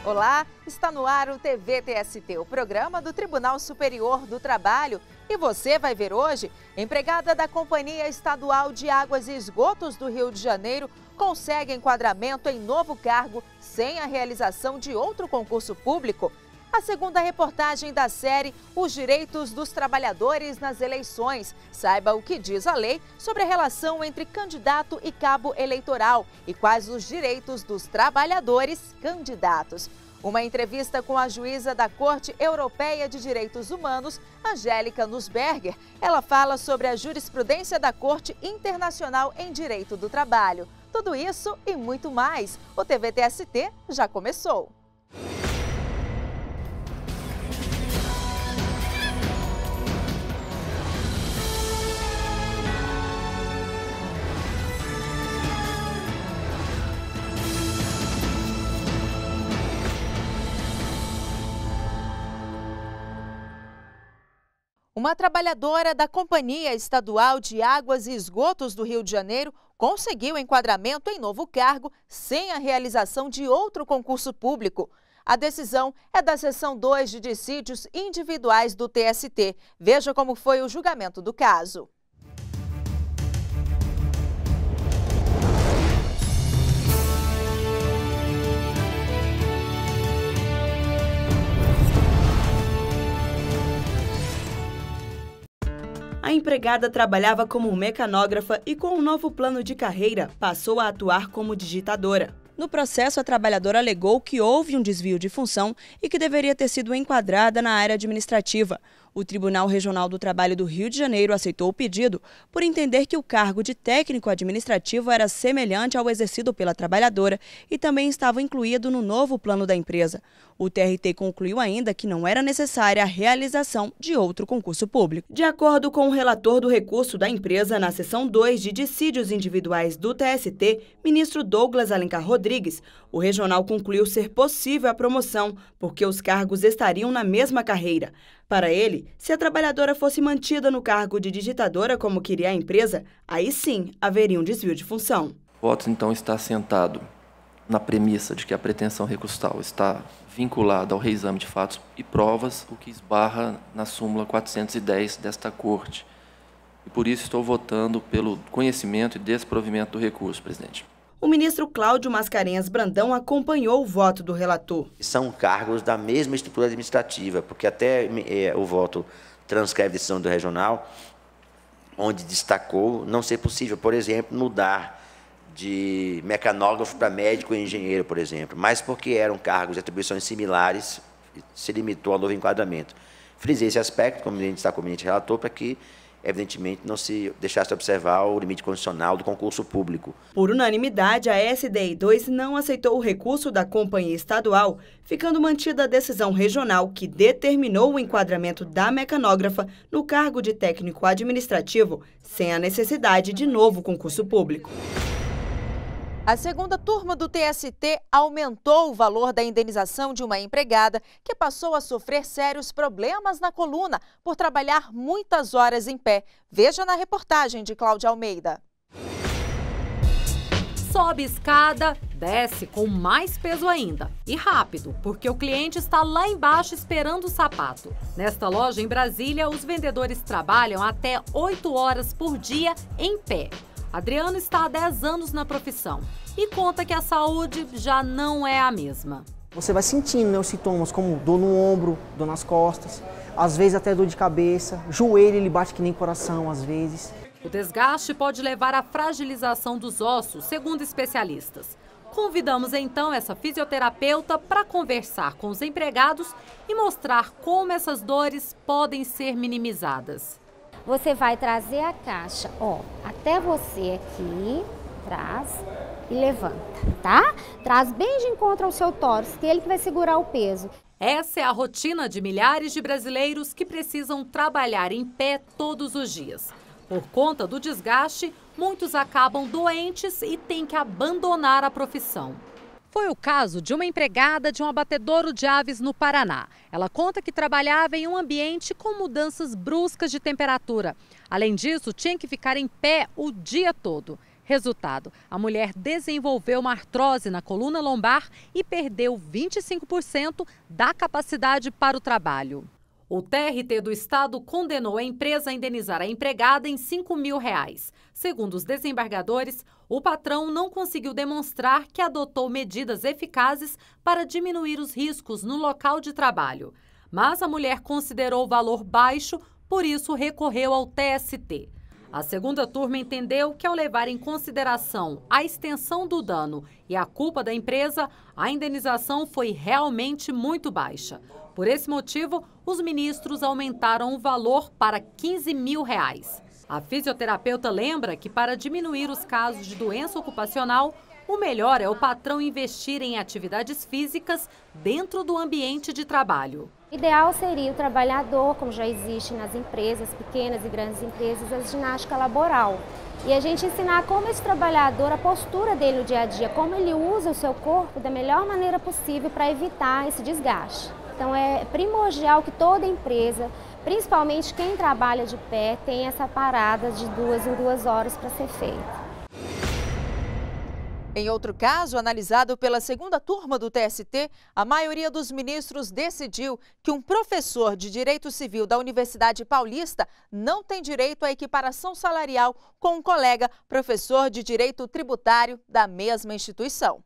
Olá, está no ar o TV TST, o programa do Tribunal Superior do Trabalho. E você vai ver hoje, empregada da Companhia Estadual de Águas e Esgotos do Rio de Janeiro consegue enquadramento em novo cargo sem a realização de outro concurso público. A segunda reportagem da série Os Direitos dos Trabalhadores nas Eleições. Saiba o que diz a lei sobre a relação entre candidato e cabo eleitoral e quais os direitos dos trabalhadores candidatos. Uma entrevista com a juíza da Corte Europeia de Direitos Humanos, Angélica Nussberger. Ela fala sobre a jurisprudência da Corte Internacional em Direito do Trabalho. Tudo isso e muito mais. O TV TST já começou. Uma trabalhadora da Companhia Estadual de Águas e Esgotos do Rio de Janeiro conseguiu enquadramento em novo cargo sem a realização de outro concurso público. A decisão é da Seção 2 de Dissídios Individuais do TST. Veja como foi o julgamento do caso. A empregada trabalhava como mecanógrafa e, com um novo plano de carreira, passou a atuar como digitadora. No processo, a trabalhadora alegou que houve um desvio de função e que deveria ter sido enquadrada na área administrativa. O Tribunal Regional do Trabalho do Rio de Janeiro aceitou o pedido por entender que o cargo de técnico administrativo era semelhante ao exercido pela trabalhadora e também estava incluído no novo plano da empresa. O TRT concluiu ainda que não era necessária a realização de outro concurso público. De acordo com o relator do recurso da empresa na seção 2 de Dissídios Individuais do TST, ministro Douglas Alencar Rodrigues, o regional concluiu ser possível a promoção, porque os cargos estariam na mesma carreira. Para ele, se a trabalhadora fosse mantida no cargo de digitadora como queria a empresa, aí sim haveria um desvio de função. O voto, então, está assentado na premissa de que a pretensão recursal está vinculada ao reexame de fatos e provas, o que esbarra na súmula 410 desta Corte. E por isso estou votando pelo conhecimento e desprovimento do recurso, presidente. O ministro Cláudio Mascarenhas Brandão acompanhou o voto do relator. São cargos da mesma estrutura administrativa, porque até o voto transcreve a decisão do regional, onde destacou não ser possível, por exemplo, mudar de mecanógrafo para médico e engenheiro, por exemplo, mas porque eram cargos de atribuições similares, se limitou ao novo enquadramento. Frisei esse aspecto, como a gente destacou o ministro relator, para que evidentemente, não se deixasse de observar o limite constitucional do concurso público. Por unanimidade, a SDI 2 não aceitou o recurso da Companhia Estadual, ficando mantida a decisão regional que determinou o enquadramento da mecanógrafa no cargo de técnico administrativo, sem a necessidade de novo concurso público. A segunda turma do TST aumentou o valor da indenização de uma empregada que passou a sofrer sérios problemas na coluna por trabalhar muitas horas em pé. Veja na reportagem de Cláudia Almeida. Sobe escada, desce com mais peso ainda. E rápido, porque o cliente está lá embaixo esperando o sapato. Nesta loja em Brasília, os vendedores trabalham até 8 horas por dia em pé. Adriano está há 10 anos na profissão e conta que a saúde já não é a mesma. Você vai sentindo, os sintomas como dor no ombro, dor nas costas, às vezes até dor de cabeça, joelho ele bate que nem coração às vezes. O desgaste pode levar à fragilização dos ossos, segundo especialistas. Convidamos então essa fisioterapeuta para conversar com os empregados e mostrar como essas dores podem ser minimizadas. Você vai trazer a caixa, até você aqui, traz e levanta, tá? Traz bem de encontro ao seu tórax, que é ele que vai segurar o peso. Essa é a rotina de milhares de brasileiros que precisam trabalhar em pé todos os dias. Por conta do desgaste, muitos acabam doentes e têm que abandonar a profissão. Foi o caso de uma empregada de um abatedouro de aves no Paraná. Ela conta que trabalhava em um ambiente com mudanças bruscas de temperatura. Além disso, tinha que ficar em pé o dia todo. Resultado, a mulher desenvolveu uma artrose na coluna lombar e perdeu 25% da capacidade para o trabalho. O TRT do Estado condenou a empresa a indenizar a empregada em R$ 5.000. Segundo os desembargadores, o patrão não conseguiu demonstrar que adotou medidas eficazes para diminuir os riscos no local de trabalho. Mas a mulher considerou o valor baixo, por isso recorreu ao TST. A segunda turma entendeu que, ao levar em consideração a extensão do dano e a culpa da empresa, a indenização foi realmente muito baixa. Por esse motivo, os ministros aumentaram o valor para R$ 15.000. A fisioterapeuta lembra que, para diminuir os casos de doença ocupacional, o melhor é o patrão investir em atividades físicas dentro do ambiente de trabalho. O ideal seria o trabalhador, como já existe nas empresas, pequenas e grandes empresas, a ginástica laboral. E a gente ensinar como esse trabalhador, a postura dele no dia a dia, como ele usa o seu corpo da melhor maneira possível para evitar esse desgaste. Então é primordial que toda empresa, principalmente quem trabalha de pé, tenha essa parada de 2 em 2 horas para ser feita. Em outro caso, analisado pela segunda turma do TST, a maioria dos ministros decidiu que um professor de Direito Civil da Universidade Paulista não tem direito à equiparação salarial com um colega professor de Direito Tributário da mesma instituição.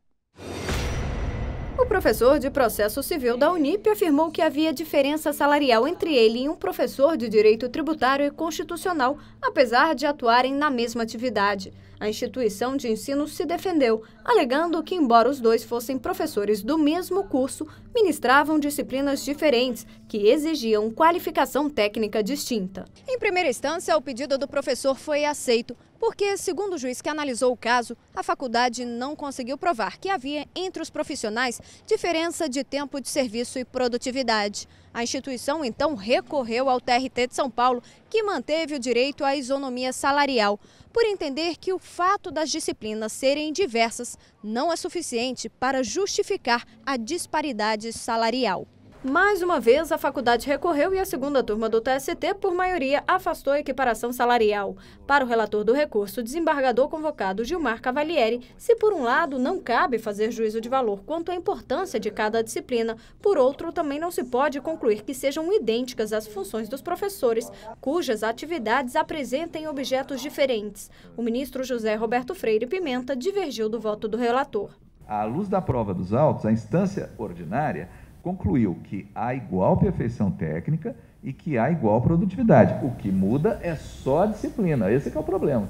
O professor de Processo Civil da Unip afirmou que havia diferença salarial entre ele e um professor de Direito Tributário e Constitucional, apesar de atuarem na mesma atividade. A instituição de ensino se defendeu, alegando que, embora os dois fossem professores do mesmo curso, ministravam disciplinas diferentes que exigiam qualificação técnica distinta. Em primeira instância, o pedido do professor foi aceito, porque, segundo o juiz que analisou o caso, a faculdade não conseguiu provar que havia entre os profissionais diferença de tempo de serviço e produtividade. A instituição, então, recorreu ao TRT de São Paulo, que manteve o direito à isonomia salarial, por entender que o fato das disciplinas serem diversas não é suficiente para justificar a disparidade salarial. Mais uma vez, a faculdade recorreu e a segunda turma do TST, por maioria, afastou a equiparação salarial. Para o relator do recurso, o desembargador convocado Gilmar Cavalieri, se por um lado não cabe fazer juízo de valor quanto à importância de cada disciplina, por outro também não se pode concluir que sejam idênticas as funções dos professores, cujas atividades apresentem objetos diferentes. O ministro José Roberto Freire Pimenta divergiu do voto do relator. À luz da prova dos autos, a instância ordinária concluiu que há igual perfeição técnica e que há igual produtividade. O que muda é só a disciplina, esse é que é o problema.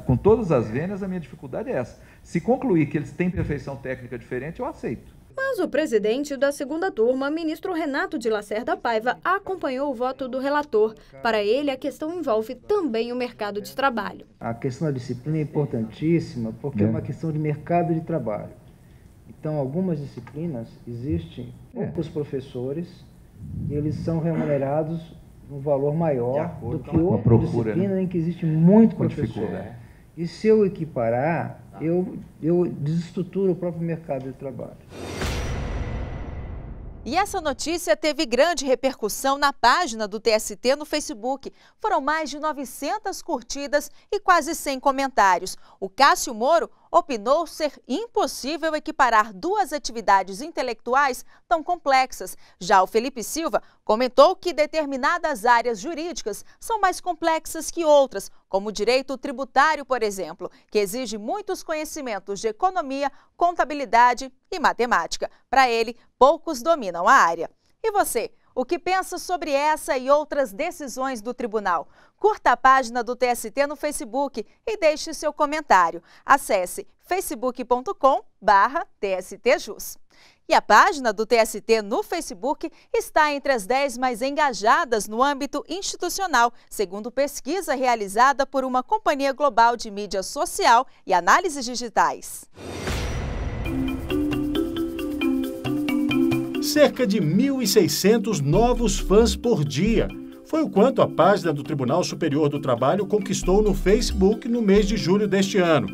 Com todas as vênias, a minha dificuldade é essa. Se concluir que eles têm perfeição técnica diferente, eu aceito. Mas o presidente da segunda turma, ministro Renato de Lacerda Paiva, acompanhou o voto do relator. Para ele, a questão envolve também o mercado de trabalho. A questão da disciplina é importantíssima porque é uma questão de mercado de trabalho. Então, algumas disciplinas existem poucos professores e eles são remunerados um valor maior do que outra disciplina em que existe muito professor. E se eu equiparar, eu desestruturo o próprio mercado de trabalho. E essa notícia teve grande repercussão na página do TST no Facebook. Foram mais de 900 curtidas e quase 100 comentários. O Cássio Moro opinou ser impossível equiparar duas atividades intelectuais tão complexas. Já o Felipe Silva comentou que determinadas áreas jurídicas são mais complexas que outras, como o direito tributário, por exemplo, que exige muitos conhecimentos de economia, contabilidade e matemática. Para ele, poucos dominam a área. E você? O que pensa sobre essa e outras decisões do tribunal? Curta a página do TST no Facebook e deixe seu comentário. Acesse facebook.com/TSTJus. E a página do TST no Facebook está entre as 10 mais engajadas no âmbito institucional, segundo pesquisa realizada por uma companhia global de mídia social e análises digitais. Cerca de 1.600 novos fãs por dia. Foi o quanto a página do Tribunal Superior do Trabalho conquistou no Facebook no mês de julho deste ano.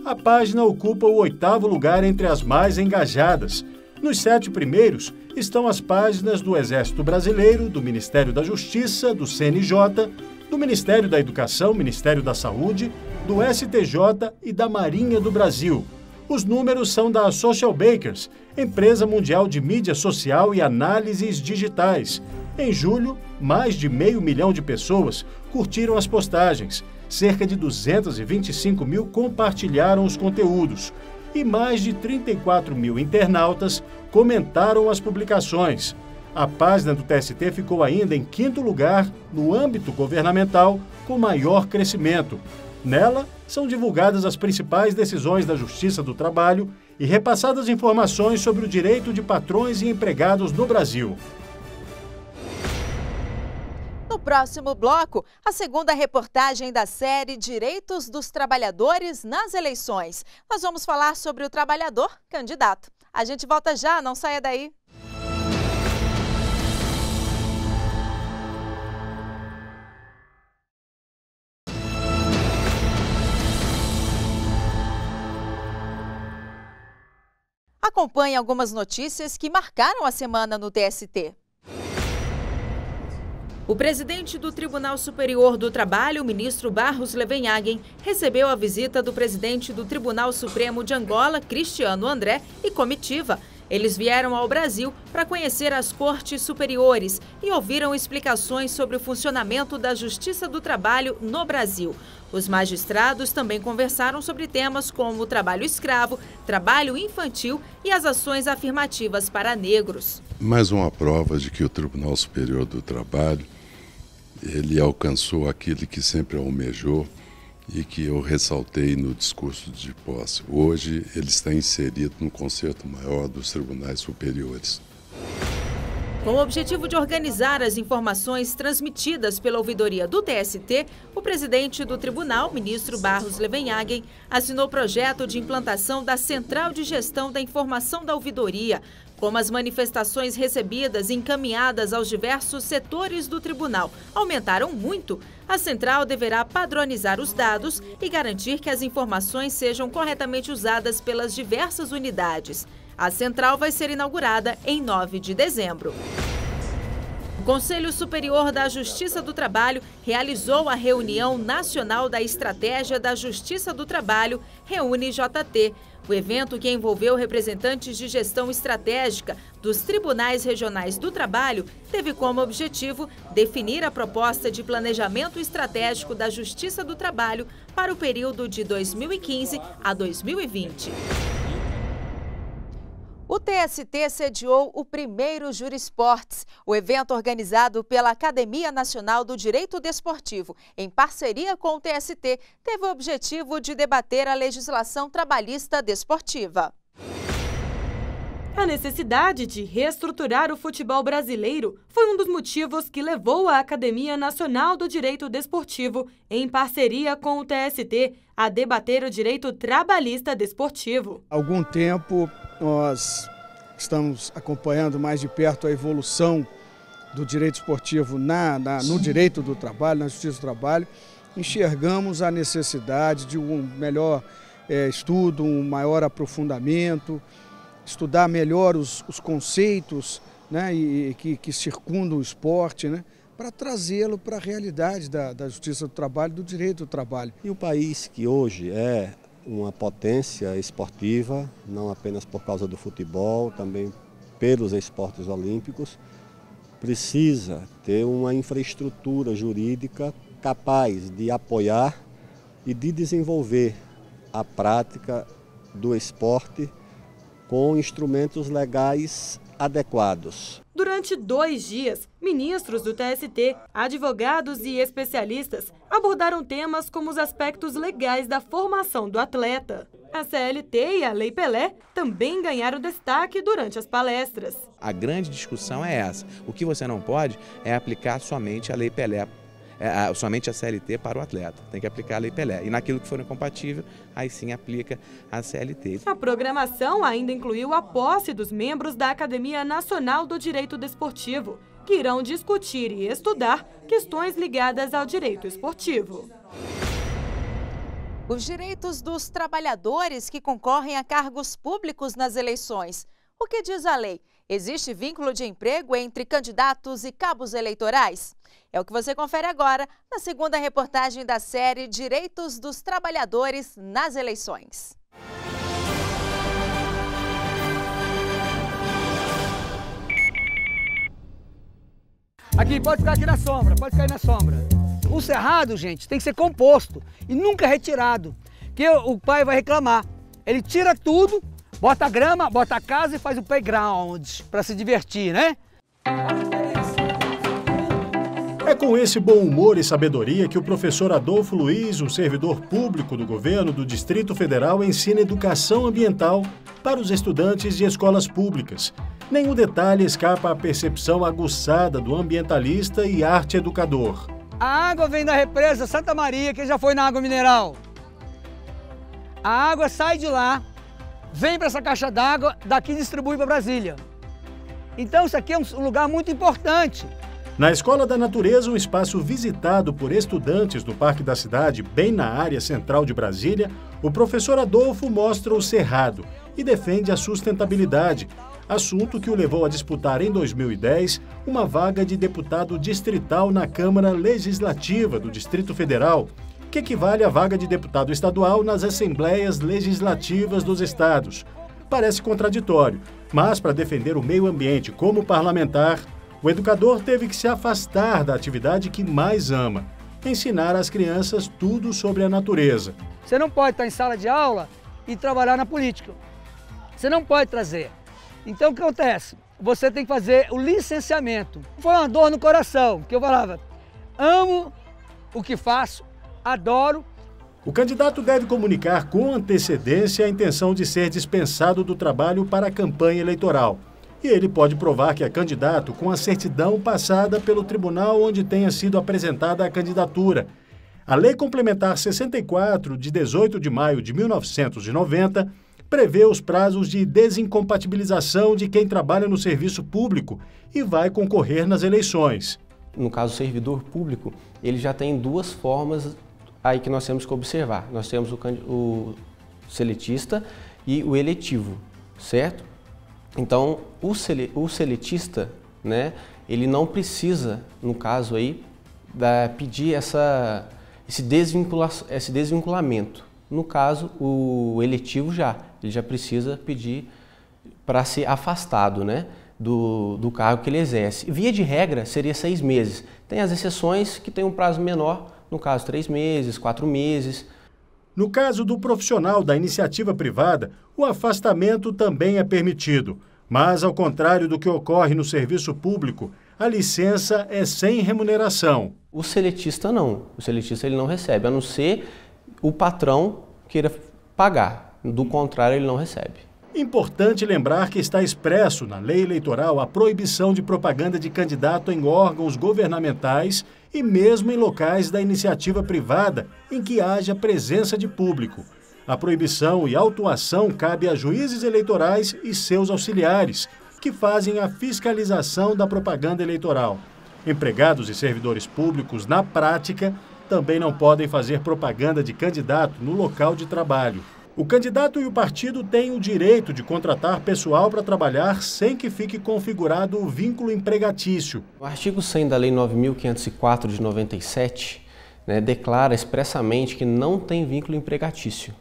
A página ocupa o 8º lugar entre as mais engajadas. Nos 7 primeiros estão as páginas do Exército Brasileiro, do Ministério da Justiça, do CNJ, do Ministério da Educação, Ministério da Saúde, do STJ e da Marinha do Brasil. Os números são da Social Bakers, empresa mundial de mídia social e análises digitais. Em julho, mais de 500 mil de pessoas curtiram as postagens, cerca de 225 mil compartilharam os conteúdos e mais de 34 mil internautas comentaram as publicações. A página do TST ficou ainda em 5º lugar no âmbito governamental com maior crescimento. Nela, são divulgadas as principais decisões da Justiça do Trabalho e repassadas informações sobre o direito de patrões e empregados no Brasil. No próximo bloco, a segunda reportagem da série Direitos dos Trabalhadores nas Eleições. Nós vamos falar sobre o trabalhador candidato. A gente volta já, não saia daí. Acompanhe algumas notícias que marcaram a semana no TST. O presidente do Tribunal Superior do Trabalho, o ministro Barros Levenhagen, recebeu a visita do presidente do Tribunal Supremo de Angola, Cristiano André, e comitiva. Eles vieram ao Brasil para conhecer as cortes superiores e ouviram explicações sobre o funcionamento da Justiça do Trabalho no Brasil. Os magistrados também conversaram sobre temas como o trabalho escravo, trabalho infantil e as ações afirmativas para negros. Mais uma prova de que o Tribunal Superior do Trabalho ele alcançou aquilo que sempre almejou e que eu ressaltei no discurso de posse. Hoje ele está inserido no concerto maior dos tribunais superiores. Com o objetivo de organizar as informações transmitidas pela ouvidoria do TST, o presidente do tribunal, ministro Barros Levenhagen, assinou o projeto de implantação da Central de Gestão da Informação da Ouvidoria. Como as manifestações recebidas e encaminhadas aos diversos setores do tribunal aumentaram muito, a central deverá padronizar os dados e garantir que as informações sejam corretamente usadas pelas diversas unidades. A central vai ser inaugurada em 9 de dezembro. O Conselho Superior da Justiça do Trabalho realizou a reunião nacional da Estratégia da Justiça do Trabalho, ReúneJT. O evento, que envolveu representantes de gestão estratégica dos Tribunais Regionais do Trabalho, teve como objetivo definir a proposta de planejamento estratégico da Justiça do Trabalho para o período de 2015 a 2020. O TST sediou o primeiro Jurisportes. O evento, organizado pela Academia Nacional do Direito Desportivo, em parceria com o TST, teve o objetivo de debater a legislação trabalhista desportiva. A necessidade de reestruturar o futebol brasileiro foi um dos motivos que levou a Academia Nacional do Direito Desportivo, em parceria com o TST, a debater o direito trabalhista desportivo. Há algum tempo nós estamos acompanhando mais de perto a evolução do direito esportivo no direito do trabalho, na justiça do trabalho. Enxergamos a necessidade de um melhor estudo, um maior aprofundamento, estudar melhor os conceitos, né, que circundam o esporte, né, para trazê-lo para a realidade da justiça do trabalho, do direito do trabalho. E o país que hoje é uma potência esportiva, não apenas por causa do futebol, também pelos esportes olímpicos, precisa ter uma infraestrutura jurídica capaz de apoiar e de desenvolver a prática do esporte com instrumentos legais adequados. Durante 2 dias, ministros do TST, advogados e especialistas abordaram temas como os aspectos legais da formação do atleta. A CLT e a Lei Pelé também ganharam destaque durante as palestras. A grande discussão é essa. O que você não pode é aplicar somente a Lei Pelé, somente a CLT para o atleta. Tem que aplicar a Lei Pelé. E naquilo que for incompatível, aí sim aplica a CLT. A programação ainda incluiu a posse dos membros da Academia Nacional do Direito Desportivo, que irão discutir e estudar questões ligadas ao direito esportivo. Os direitos dos trabalhadores que concorrem a cargos públicos nas eleições. O que diz a lei? Existe vínculo de emprego entre candidatos e cabos eleitorais? É o que você confere agora na segunda reportagem da série Direitos dos Trabalhadores nas Eleições. Aqui, pode ficar aqui na sombra, pode ficar aí na sombra. O cerrado, gente, tem que ser composto e nunca retirado, que o pai vai reclamar. Ele tira tudo, bota a grama, bota a casa e faz o playground para se divertir, né? É com esse bom humor e sabedoria que o professor Adolfo Luiz, um servidor público do governo do Distrito Federal, ensina educação ambiental para os estudantes de escolas públicas. Nenhum detalhe escapa à percepção aguçada do ambientalista e arte educador. A água vem da represa Santa Maria, que já foi na água mineral. A água sai de lá, vem para essa caixa d'água, daqui distribui para Brasília. Então isso aqui é um lugar muito importante. Na Escola da Natureza, um espaço visitado por estudantes do Parque da Cidade, bem na área central de Brasília, o professor Adolfo mostra o cerrado e defende a sustentabilidade, assunto que o levou a disputar em 2010 uma vaga de deputado distrital na Câmara Legislativa do Distrito Federal, que equivale à vaga de deputado estadual nas Assembleias Legislativas dos estados. Parece contraditório, mas para defender o meio ambiente como parlamentar, o educador teve que se afastar da atividade que mais ama, ensinar às crianças tudo sobre a natureza. Você não pode estar em sala de aula e trabalhar na política. Você não pode trazer. Então o que acontece? Você tem que fazer o licenciamento. Foi uma dor no coração, que eu falava, amo o que faço, adoro. O candidato deve comunicar com antecedência a intenção de ser dispensado do trabalho para a campanha eleitoral. E ele pode provar que é candidato com a certidão passada pelo tribunal onde tenha sido apresentada a candidatura. A Lei Complementar 64, de 18 de maio de 1990, prevê os prazos de desincompatibilização de quem trabalha no serviço público e vai concorrer nas eleições. No caso do servidor público, ele já tem duas formas aí que nós temos que observar. Nós temos o seletista e o eletivo, certo? Então, o seletista, né, ele não precisa, no caso aí, pedir esse desvinculamento. No caso, o eletivo ele já precisa pedir para ser afastado, né, do cargo que ele exerce. Via de regra, seria 6 meses. Tem as exceções que têm um prazo menor, no caso 3 meses, 4 meses. No caso do profissional da iniciativa privada, o afastamento também é permitido. Mas, ao contrário do que ocorre no serviço público, a licença é sem remuneração. O seletista não. O seletista ele não recebe, a não ser o patrão queira pagar. Do contrário, ele não recebe. Importante lembrar que está expresso na lei eleitoral a proibição de propaganda de candidato em órgãos governamentais e mesmo em locais da iniciativa privada em que haja presença de público. A proibição e autuação cabe a juízes eleitorais e seus auxiliares, que fazem a fiscalização da propaganda eleitoral. Empregados e servidores públicos, na prática, também não podem fazer propaganda de candidato no local de trabalho. O candidato e o partido têm o direito de contratar pessoal para trabalhar sem que fique configurado o vínculo empregatício. O artigo 100 da Lei 9.504 de 97, né, declara expressamente que não tem vínculo empregatício,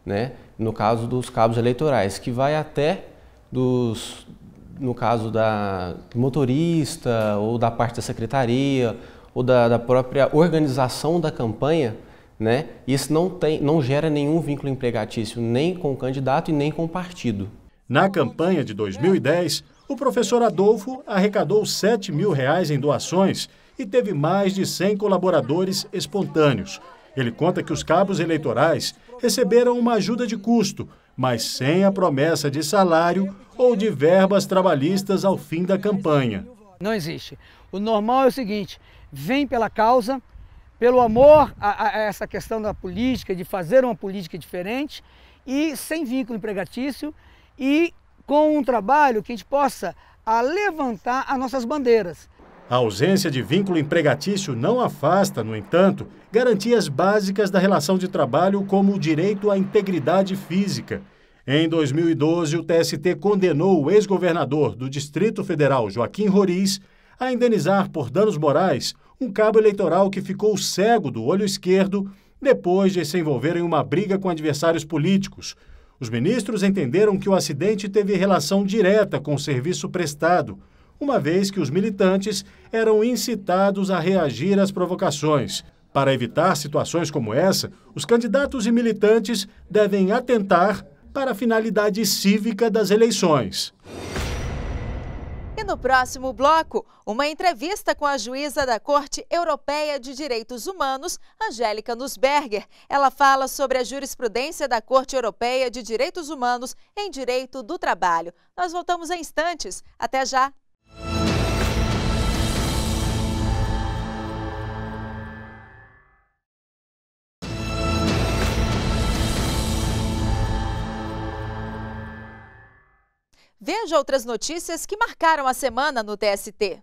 né, no caso dos cabos eleitorais, que vai até no caso da motorista ou da parte da secretaria ou da própria organização da campanha, né? Isso não gera nenhum vínculo empregatício nem com o candidato e nem com o partido. Na campanha de 2010, o professor Adolfo arrecadou R$7 mil em doações e teve mais de 100 colaboradores espontâneos. Ele conta que os cabos eleitorais receberam uma ajuda de custo, mas sem a promessa de salário ou de verbas trabalhistas ao fim da campanha. Não existe. O normal é o seguinte, vem pela causa, pelo amor a essa questão da política, de fazer uma política diferente e sem vínculo empregatício e com um trabalho que a gente possa levantar as nossas bandeiras. A ausência de vínculo empregatício não afasta, no entanto, garantias básicas da relação de trabalho como o direito à integridade física. Em 2012, o TST condenou o ex-governador do Distrito Federal, Joaquim Roriz, a indenizar por danos morais um cabo eleitoral que ficou cego do olho esquerdo depois de se envolver em uma briga com adversários políticos. Os ministros entenderam que o acidente teve relação direta com o serviço prestado, uma vez que os militantes eram incitados a reagir às provocações. Para evitar situações como essa, os candidatos e militantes devem atentar para a finalidade cívica das eleições. E no próximo bloco, uma entrevista com a juíza da Corte Europeia de Direitos Humanos, Angélica Nussberger. Ela fala sobre a jurisprudência da Corte Europeia de Direitos Humanos em direito do trabalho. Nós voltamos em instantes. Até já! Veja outras notícias que marcaram a semana no TST.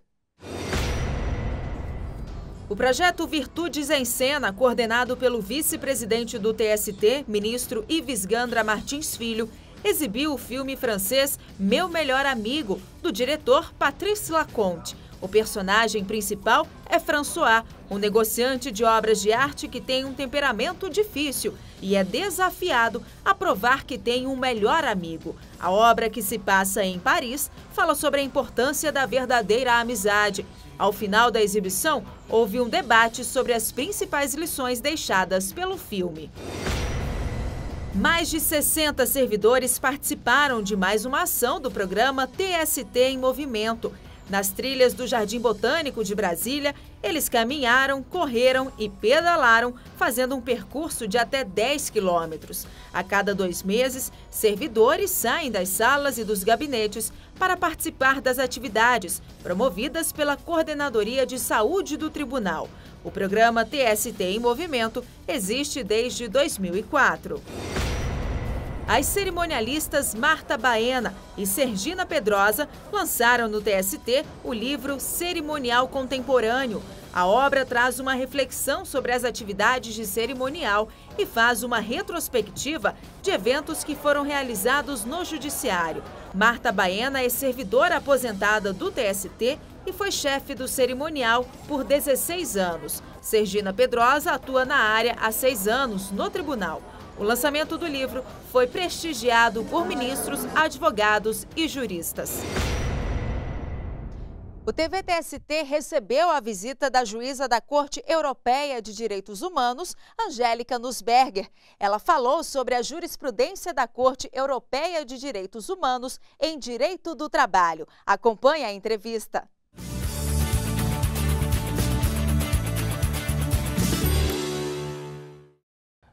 O projeto Virtudes em Cena, coordenado pelo vice-presidente do TST, ministro Yves Gandra Martins Filho, exibiu o filme francês Meu Melhor Amigo, do diretor Patrice Laconte. O personagem principal é François, um negociante de obras de arte que tem um temperamento difícil e é desafiado a provar que tem um melhor amigo. A obra, que se passa em Paris, fala sobre a importância da verdadeira amizade. Ao final da exibição, houve um debate sobre as principais lições deixadas pelo filme. Mais de 60 servidores participaram de mais uma ação do programa TST em Movimento. Nas trilhas do Jardim Botânico de Brasília, eles caminharam, correram e pedalaram, fazendo um percurso de até 10 quilômetros. A cada 2 meses, servidores saem das salas e dos gabinetes para participar das atividades promovidas pela Coordenadoria de Saúde do Tribunal. O programa TST em Movimento existe desde 2004. As cerimonialistas Marta Baena e Sergina Pedrosa lançaram no TST o livro Cerimonial Contemporâneo. A obra traz uma reflexão sobre as atividades de cerimonial e faz uma retrospectiva de eventos que foram realizados no Judiciário. Marta Baena é servidora aposentada do TST e foi chefe do cerimonial por 16 anos. Sergina Pedrosa atua na área há 6 anos no tribunal. O lançamento do livro foi prestigiado por ministros, advogados e juristas. O TVTST recebeu a visita da juíza da Corte Europeia de Direitos Humanos, Angélica Nussberger. Ela falou sobre a jurisprudência da Corte Europeia de Direitos Humanos em direito do trabalho. Acompanhe a entrevista.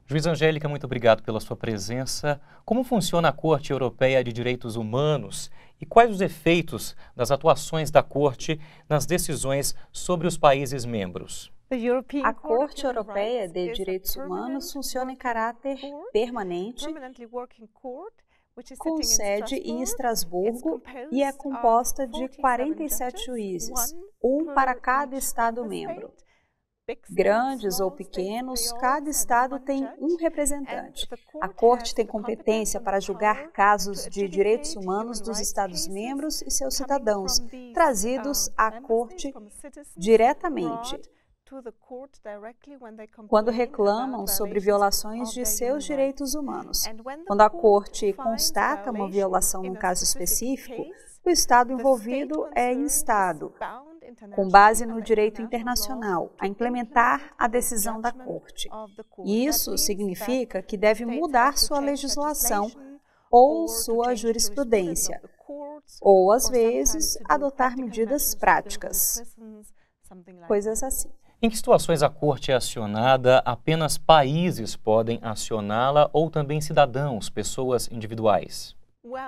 Juiz Angélica, muito obrigado pela sua presença. Como funciona a Corte Europeia de Direitos Humanos e quais os efeitos das atuações da Corte nas decisões sobre os países membros? A Corte Europeia de Direitos Humanos funciona em caráter permanente, com sede em Estrasburgo e é composta de 47 juízes, um para cada Estado-membro. Grandes ou pequenos, cada Estado tem um representante. A Corte tem competência para julgar casos de direitos humanos dos Estados-membros e seus cidadãos, trazidos à Corte diretamente, quando reclamam sobre violações de seus direitos humanos. Quando a Corte constata uma violação num caso específico, o Estado envolvido é instado, com base no direito internacional, a implementar a decisão da Corte. Isso significa que deve mudar sua legislação ou sua jurisprudência, ou, às vezes, adotar medidas práticas, coisas assim. Em que situações a Corte é acionada? Apenas países podem acioná-la ou também cidadãos, pessoas individuais?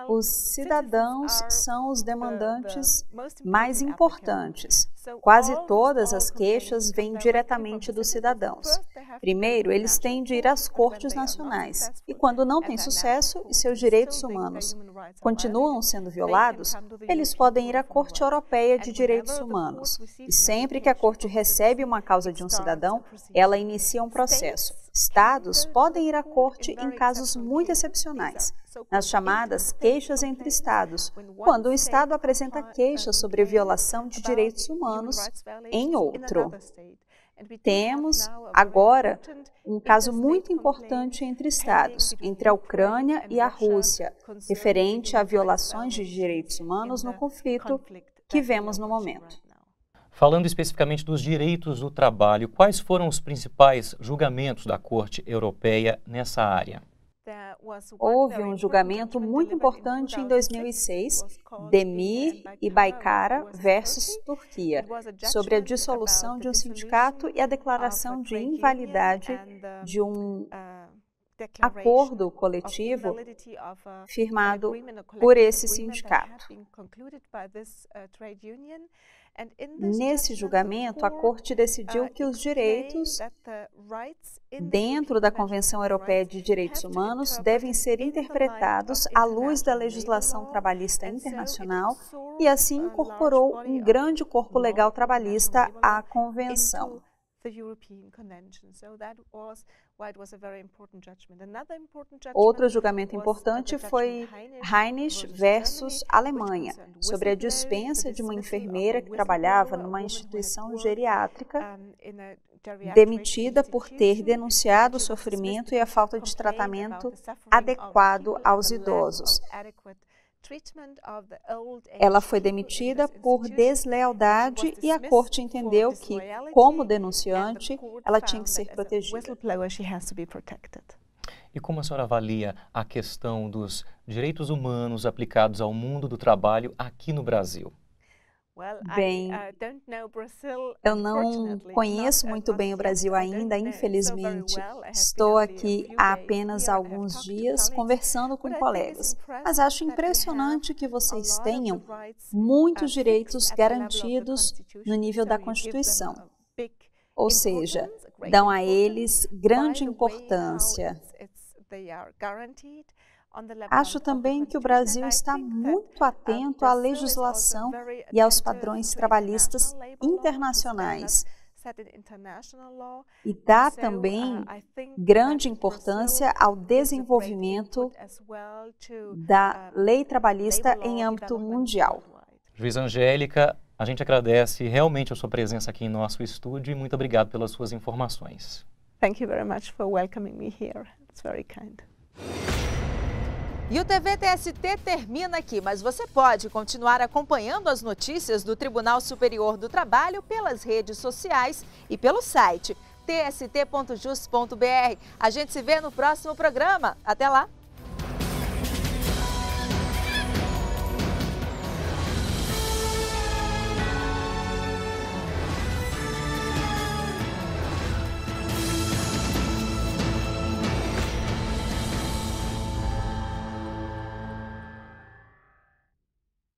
Os cidadãos são os demandantes mais importantes. Quase todas as queixas vêm diretamente dos cidadãos. Primeiro, eles têm de ir às cortes nacionais. E quando não têm sucesso e seus direitos humanos continuam sendo violados, eles podem ir à Corte Europeia de Direitos Humanos. E sempre que a Corte recebe uma causa de um cidadão, ela inicia um processo. Estados podem ir à corte em casos muito excepcionais, nas chamadas queixas entre Estados, quando um Estado apresenta queixas sobre a violação de direitos humanos em outro. Temos, agora, um caso muito importante entre Estados, entre a Ucrânia e a Rússia, referente a violações de direitos humanos no conflito que vemos no momento. Falando especificamente dos direitos do trabalho, quais foram os principais julgamentos da Corte Europeia nessa área? Houve um julgamento muito importante em 2006, Demir e Baykara versus Turquia, sobre a dissolução de um sindicato e a declaração de invalidade de um acordo coletivo firmado por esse sindicato. Nesse julgamento, a Corte decidiu que os direitos dentro da Convenção Europeia de Direitos Humanos devem ser interpretados à luz da legislação trabalhista internacional e assim incorporou um grande corpo legal trabalhista à Convenção. Outro julgamento importante foi Heinisch versus Alemanha, sobre a dispensa de uma enfermeira que trabalhava numa instituição geriátrica, demitida por ter denunciado o sofrimento e a falta de tratamento adequado aos idosos. Ela foi demitida por deslealdade e a Corte entendeu que, como denunciante, ela tinha que ser protegida. E como a senhora avalia a questão dos direitos humanos aplicados ao mundo do trabalho aqui no Brasil? Bem, eu não conheço muito bem o Brasil ainda, infelizmente. Estou aqui há apenas alguns dias conversando com colegas, mas acho impressionante que vocês tenham muitos direitos garantidos no nível da Constituição. Ou seja, dão a eles grande importância. Acho também que o Brasil está muito atento à legislação e aos padrões trabalhistas internacionais e dá também grande importância ao desenvolvimento da lei trabalhista em âmbito mundial. Juíza Angélica, a gente agradece realmente a sua presença aqui em nosso estúdio e muito obrigado pelas suas informações. Thank you very much for welcoming me here. It's very kind. E o TV TST termina aqui, mas você pode continuar acompanhando as notícias do Tribunal Superior do Trabalho pelas redes sociais e pelo site tst.jus.br. A gente se vê no próximo programa. Até lá!